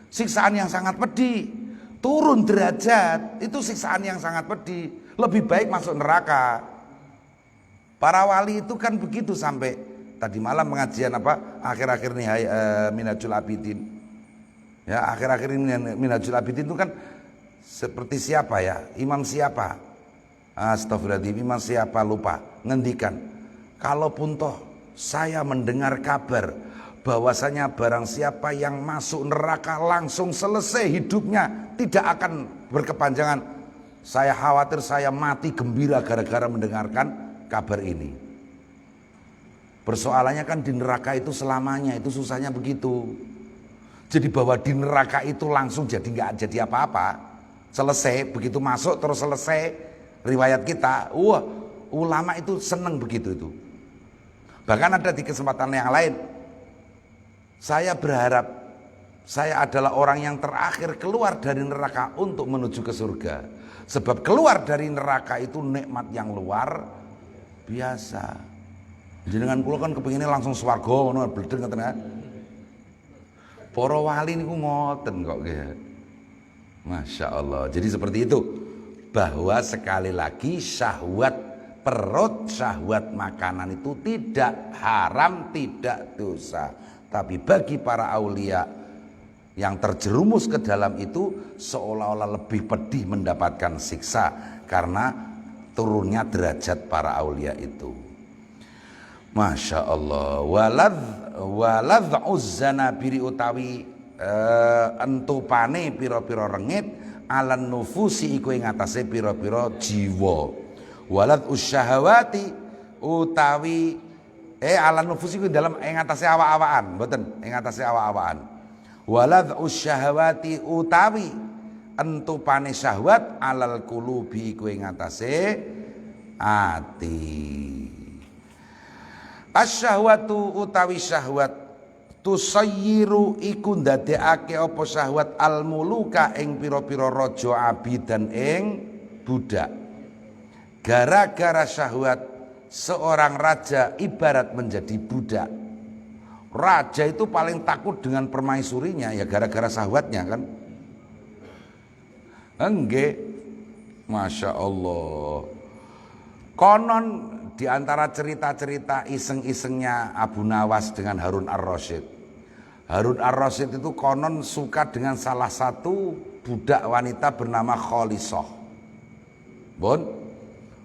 Siksaan yang sangat pedih. Turun derajat, itu siksaan yang sangat pedih. Lebih baik masuk neraka. Para wali itu kan begitu sampai tadi malam pengajian akhir-akhir nih Minhajul Abidin. Ya, akhir-akhir ini Minhajul Abidin itu kan seperti siapa ya? Imam siapa? Astagfirullahaladzim, imam siapa lupa ngendikan, kalaupun toh saya mendengar kabar bahwasanya barang siapa yang masuk neraka langsung selesai hidupnya, tidak akan berkepanjangan, saya khawatir saya mati gembira gara-gara mendengarkan kabar ini. Persoalannya kan di neraka itu selamanya, itu susahnya begitu. Jadi bahwa di neraka itu langsung nggak jadi apa-apa, selesai, begitu masuk terus selesai. Riwayat kita, ulama itu senang begitu itu. Bahkan ada di kesempatan yang lain, saya berharap saya adalah orang yang terakhir keluar dari neraka untuk menuju ke surga. Sebab keluar dari neraka itu nikmat yang luar biasa. Jenengan kula kan kepinginnya langsung swarga ngono bledeng ngoten kan. Para wali niku ngoten kok nggih. Masya Allah. Jadi seperti itu. Bahwa sekali lagi syahwat perut, syahwat makanan itu tidak haram, tidak dosa. Tapi bagi para aulia yang terjerumus ke dalam itu seolah-olah lebih pedih mendapatkan siksa karena turunnya derajat para aulia itu. Masya Allah. Waladh uzzana biri utawi entupane piro-piro rengit alan nufusi iku ing atase pira-pira jiwa. Walad usyahawati utawi alan nufusi iku dalam ing atase awak-awakan, mboten ing atase awak-awakan. Walad usyahawati utawi entupane syahwat alal qulubi iku ing atase ati. Asyahwatu utawi syahwat tusayyiru iku ndadekake apa syahwat almuluka ing pira-pira raja abidan ing budak. Gara-gara syahwat seorang raja ibarat menjadi budak. Raja itu paling takut dengan permaisurinya ya gara-gara syahwatnya kan. Nggih. Masya Allah. Konon di antara cerita-cerita iseng-isengnya Abu Nawas dengan Harun ar-Rasyid. Harun ar-Rasyid itu konon suka dengan salah satu budak wanita bernama Khalisah.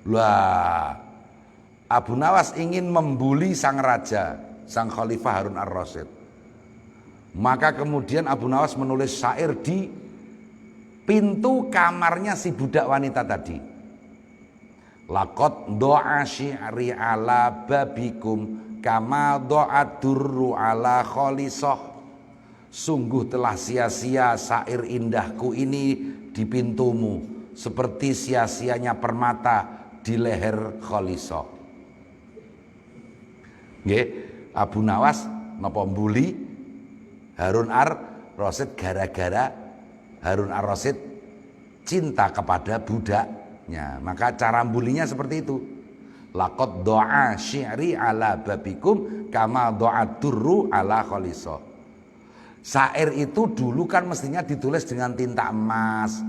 Lah Abu Nawas ingin membuli sang raja, sang khalifah Harun ar-Rasyid. Maka kemudian Abu Nawas menulis syair di pintu kamarnya si budak wanita tadi. Laqad do'a syi'ri ala babikum kama do'a durru ala Khalisah. Sungguh telah sia-sia syair indahku ini di pintumu, seperti sia-sianya permata di leher Khalisah. Nggih, Abu Nawas napa mbuli Harun ar-Rasyid gara-gara Harun ar-Rasyid cinta kepada budaknya. Maka cara mbulinya seperti itu. Laqad do'a syi'ri ala babikum kama do'a durru ala Khalisah. Syair itu dulu kan mestinya ditulis dengan tinta emas,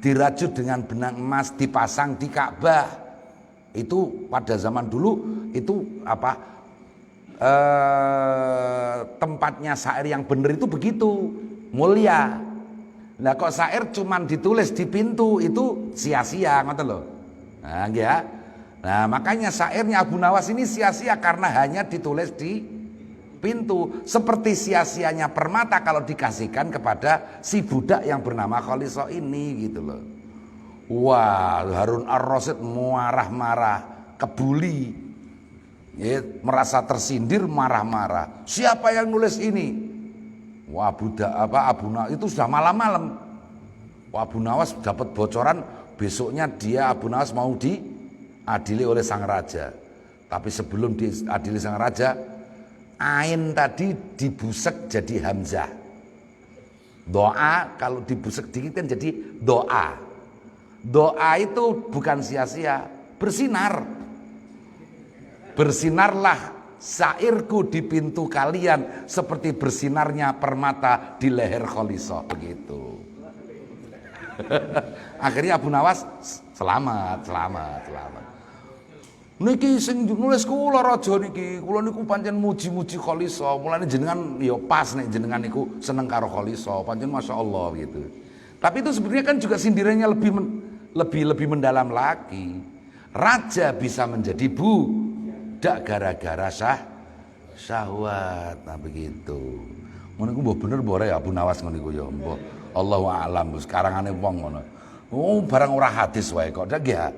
dirajut dengan benang emas, dipasang di Ka'bah. Itu pada zaman dulu itu tempatnya syair yang benar itu begitu mulia. Nah kok syair cuman ditulis di pintu itu sia-sia ngoten lho. Nah, ya. Nah, makanya syairnya Abu Nawas ini sia-sia karena hanya ditulis di pintu, seperti sia-sianya permata kalau dikasihkan kepada si budak yang bernama Khalisah ini gitu loh. Wah, Harun ar-Rasyid marah-marah, kebuli, ya, merasa tersindir, marah-marah. Siapa yang nulis ini? Wah, budak Abu Nawas itu sudah malam-malam. Wah, Abu Nawas dapat bocoran besoknya dia Abu Nawas mau diadili oleh sang raja. Tapi sebelum diadili sang raja, ain tadi dibusek jadi hamzah. Doa kalau dibusek dikit kan jadi doa. Doa itu bukan sia-sia, bersinar. Bersinarlah syairku di pintu kalian seperti bersinarnya permata di leher Kholisoh. Begitu. Akhirnya Abu Nawas selamat. Niki sing nulis kula raja niki, kula niku pancen muji-muji Kholisoh. Mulane jenengan ya pas nek jenengan niku seneng karo Kholisoh, pancen masyaallah gitu. Tapi itu sebenarnya kan juga sindirannya lebih mendalam lagi. Raja bisa menjadi budak gara-gara syahwat. Nah begitu. Ngono iku mbok bener mbok ya Abu Nawas ngono iku ya mbok. Allahu a'lam karangane wong ngono. Oh barang ora hadis wae kok dak ya.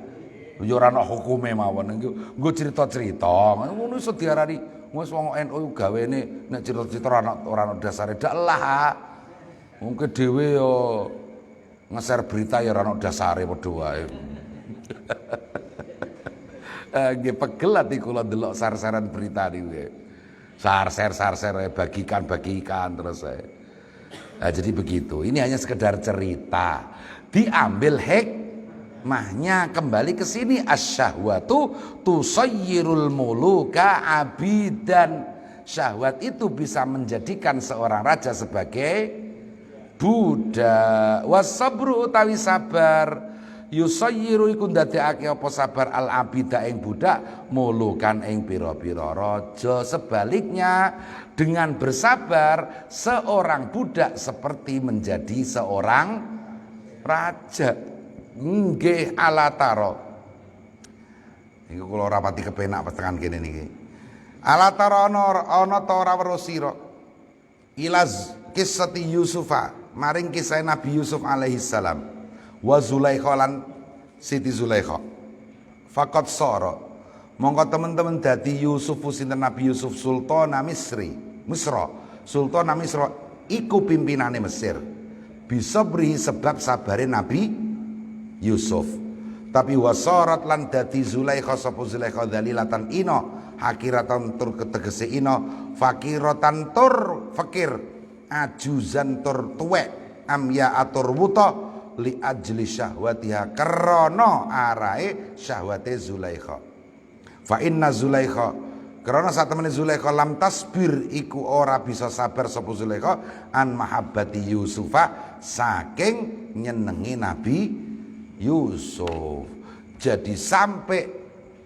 Ya ora ana hukume mawon niku. Nggo cerita-cerita. Ngono iso diarani wis wong NU gawene nek cerita-cerita ora ana dasare dak lah. Mungkin dhewe yo nge-share berita ya ora ana dasare padha wae. Nggih pegel ati kula delok share-sharean berita niku. Share-share bagikan terus saya. Nah, jadi begitu. Ini hanya sekedar cerita. Diambil hikmahnya kembali ke sini, asyahwatu tusayyirul muluka abidan. Syahwat itu bisa menjadikan seorang raja sebagai budak. Wasabru utawi sabar yusayyiru iku ndadekake apa sabar al abida ing budak mulukan ing pira-pira raja. Sebaliknya dengan bersabar seorang budak seperti menjadi seorang raja. Nggih ala taro. Niku kula ora pati kepenak petengan kene niki. Ala taro ana ta ora weruh sira. Ilaz kisati Yusufa, maring kisah Nabi Yusuf alaihi salam. Wa Zulaikha lan Siti Zulaikha. Faqat sara. Monggo teman-teman dadi Yusuf sinten Nabi Yusuf Sultana Misra. Sultana Misra iku pimpinane Mesir. Bisa beri sebab sabare Nabi Yusuf. Tapi wasarat lan dadi Zulaikha sapa Zulaikha dalilatan ino hakiratan tur ketegese ino fakiratan tur fakir ajuzan tur tuwek amya atur wuta li ajli syahwatiha krana arae syahwate Zulaikha. Fa inna Zulaikha krana satemene Zulaikha lam tasbir iku ora bisa sabar sapa Zulaikha an mahabbati Yusufa saking nyenengi Nabi Yusuf. Jadi sampai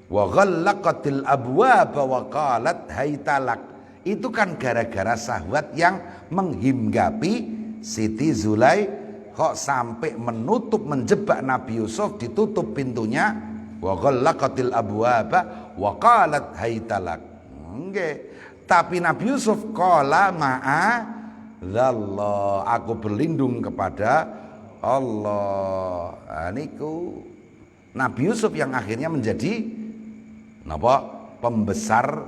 wa ghallaqatil abwaba wa qalat haytalak. Itu kan gara-gara syahwat yang menghinggapi Siti Zulaikha sampai menutup menjebak Nabi Yusuf, ditutup pintunya. Wa ghallaqatil abwaba wa qalat haytalak. Nggih. Tapi Nabi Yusuf qala ma'adzallah, aku berlindung kepada Allah. Niku Nabi Yusuf yang akhirnya menjadi pembesar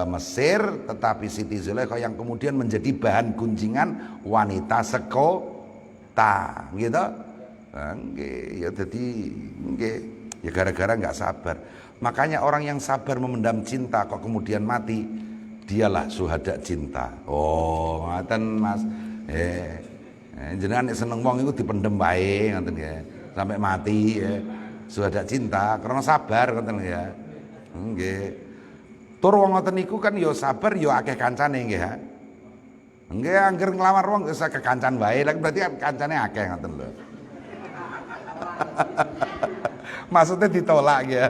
Mesir, tetapi Siti Zulaikha yang kemudian menjadi bahan gunjingan wanita sekota, gitu. Nggih, ya jadi nggih, ya gara-gara nggak sabar. Makanya orang yang sabar memendam cinta kok kemudian mati, dialah syuhada cinta. Oh, ngoten Mas. Jenengan nek seneng wong iku dipendem wae ngoten ya. Sampai mati ya. Syuhada cinta karena sabar ngoten ya. Nggih. Tur wong ngoten niku kan ya sabar ya akeh kancane nggih ha. Nggih angger nglamar wong wis akeh kancan wae, lha berarti kancane akeh ngoten lho. Maksudnya ditolak ya.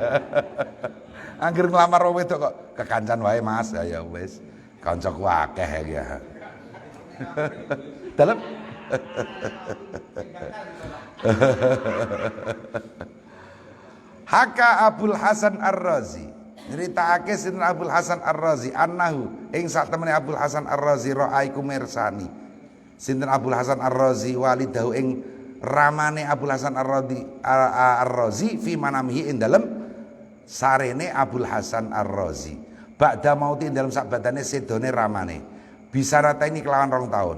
Angger nglamar wong wedok kok kekancan wae Mas, ya wis. Kancaku akeh ya. Dalam Haka Abul Hasan Ar-Razi nyeritakake sinten Abul Hasan Ar-Razi annahu ing sak temene Abul Hasan Ar-Razi ra'aiku mirsani. Sinten Abul Hasan Ar-Razi walidahu ing ramane Abul Hasan Ar-Razi fi manamihi ing dalem sarene Abul Hasan Ar-Razi. Ba'da mauti ing dalem sak badane sedone ramane. Bisa rata ini kelawan 2 tahun.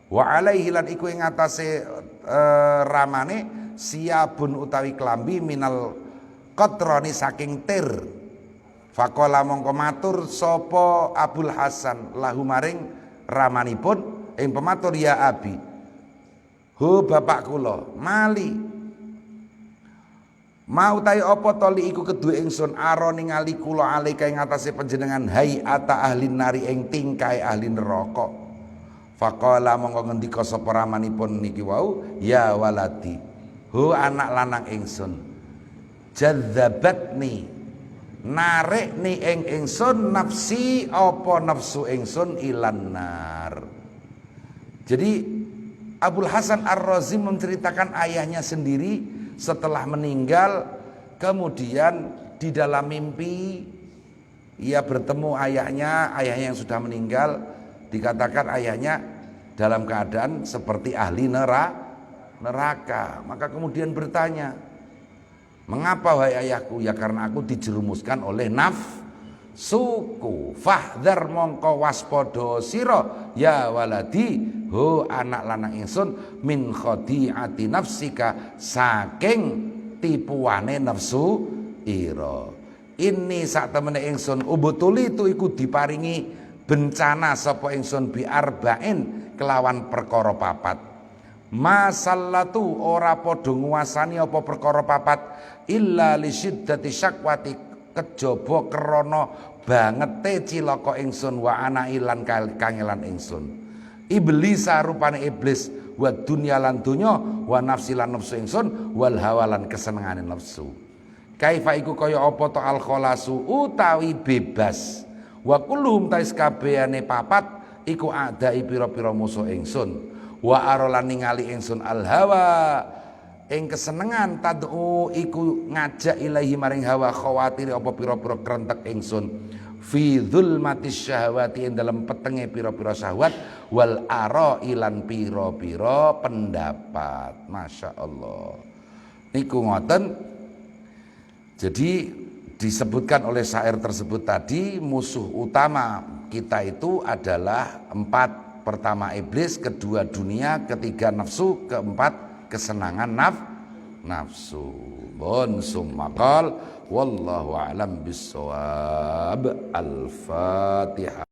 Wa alaihi lan iku ing atase ramane siabun utawi klambi minal qatrani saking tir. Faqala mongko matur sapa Abul Hasan lahu maring ramanipun ing pematur ya abi. Hu bapak kula mali Mau tai apa toli iku kedue ingsun aro ningali kula alika ing atase panjenengan hayata ahli nari ing tingkai ahli neraka. Faqala mongko ngendika sapa ramanipun niki wau, ya waladi, ho anak lanang ingsun. Jadzabatni, narikni ing ingsun nafsi apa nafsu ingsun ilan nar. Jadi Abul Hasan Ar-Razi menceritakan ayahnya sendiri setelah meninggal, kemudian di dalam mimpi ia bertemu ayahnya yang sudah meninggal. Dikatakan ayahnya dalam keadaan seperti ahli neraka. Maka kemudian bertanya, mengapa wahai ayahku? Ya karena aku dijerumuskan oleh nafsuku. Fahdhar mongko waspada sira ya waladi, ho anak lanang ingsun, min khadi'ati nafsika, saking tipuane nafsu ira. Ini sak temene ingsun ubutuli itu iku diparingi bencana sapa ingsun bi arba'in kelawan perkara papat. Masallatu ora padha nguasani apa perkara papat illa li syiddati syakwati, kejaba krana bangete cilaka ingsun wa ana ilan kangelan ingsun. Iblis rupane iblis, wa dunya lan donya, wa nafsi lan nafsu ingsun, wal hawa lan kesenengane nafsu. Kaifa iku kaya apa to al khalasu utawi bebas, wa kulluhum tais kabehane papat iku adai pira-pira musuh ingsun. Wa arolan ningali ingsun al hawa ing kesenengan, tad'u iku ngajak ilahi maring hawa, khawatir apa pira-pira krentek ingsun fi dzulmatis syahwati, ing dalam petenge pira-pira syahwat, wal ara ilan pira-pira pendapat. Masya Allah niku ngoten. Jadi disebutkan oleh syair tersebut tadi, musuh utama kita itu adalah 4. Pertama iblis, kedua dunia, ketiga nafsu, keempat kesenangan nafsu. Bon summa qal wallahu a'lam bissawab. Al-Fatihah.